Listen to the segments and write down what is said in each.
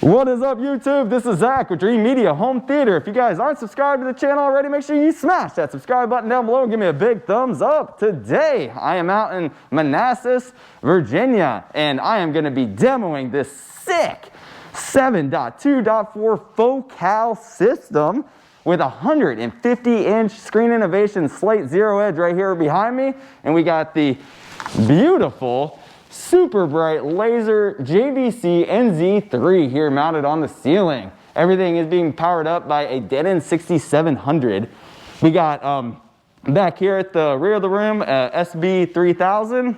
What is up, YouTube? This is Zach with Dreamedia Home Theater. If you guys aren't subscribed to the channel already, make sure you smash that subscribe button down below and give me a big thumbs up. Today, I am out in Manassas, Virginia, and I am going to be demoing this sick 7.2.4 focal system with a 150-inch Screen Innovation Slate Zero Edge right here behind me. And we got the beautiful super bright laser JVC NZ3 here mounted on the ceiling. Everything is being powered up by a Denon 6700. We got back here at the rear of the room SB3000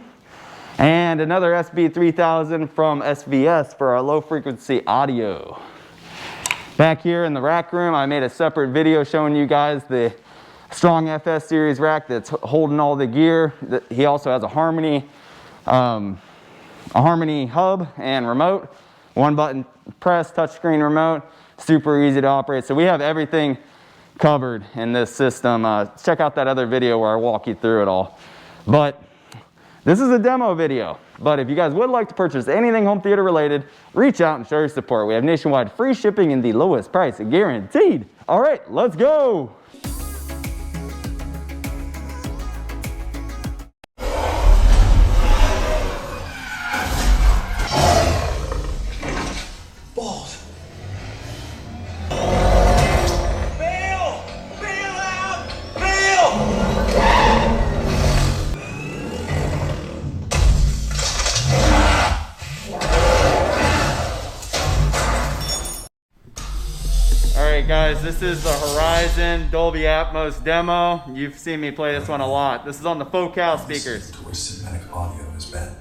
and another SB3000 from SVS for our low frequency audio. Back here in the rack room, I made a separate video showing you guys the Strong FS series rack that's holding all the gear. He also has a Harmony hub and remote, one button press, touchscreen remote, super easy to operate. So we have everything covered in this system. Check out that other video where I walk you through it all. But this is a demo video. But if you guys would like to purchase anything home theater related, reach out and show your support. We have nationwide free shipping and the lowest price guaranteed. All right, let's go. Alright guys, this is the Horizon Dolby Atmos demo. You've seen me play this one a lot. This is on the focal speakers. To where cinematic audio has been.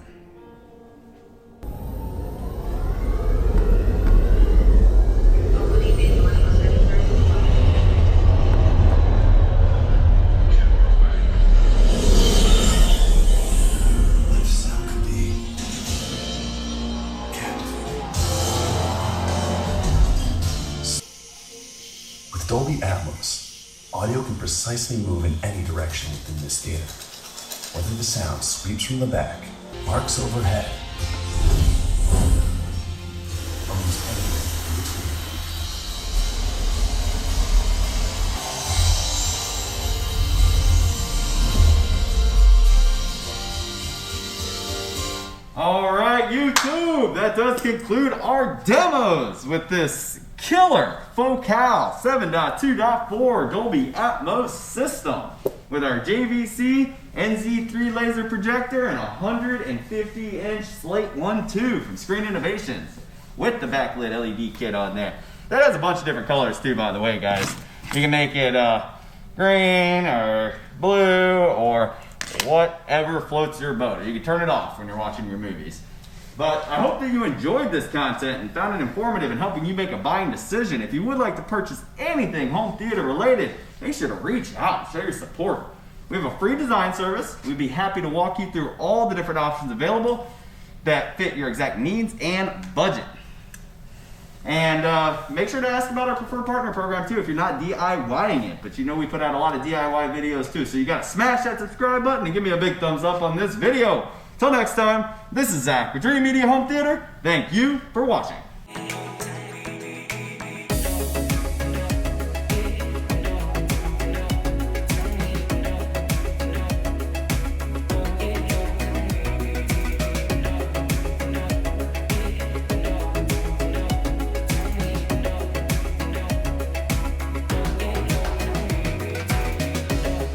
With Dolby Atmos, audio can precisely move in any direction within this theater, whether the sound sweeps from the back, arcs overhead, or moves anywhere in between. All right, YouTube, that does conclude our demos with this killer focal 7.2.4 Dolby Atmos system with our JVC NZ3 laser projector and a 150-inch Slate 1.2 from Screen Innovations with the backlit LED kit on there. That has a bunch of different colors too, by the way, guys. You can make it green or blue or whatever floats your boat. Or you can turn it off when you're watching your movies. But I hope that you enjoyed this content and found it informative in helping you make a buying decision. If you would like to purchase anything home theater related, make sure to reach out and show your support. We have a free design service. We'd be happy to walk you through all the different options available that fit your exact needs and budget. And make sure to ask about our preferred partner program too if you're not DIYing it. But you know we put out a lot of DIY videos too. So you gotta smash that subscribe button and give me a big thumbs up on this video. Till next time, this is Zach with Dreamedia Home Theater. Thank you for watching.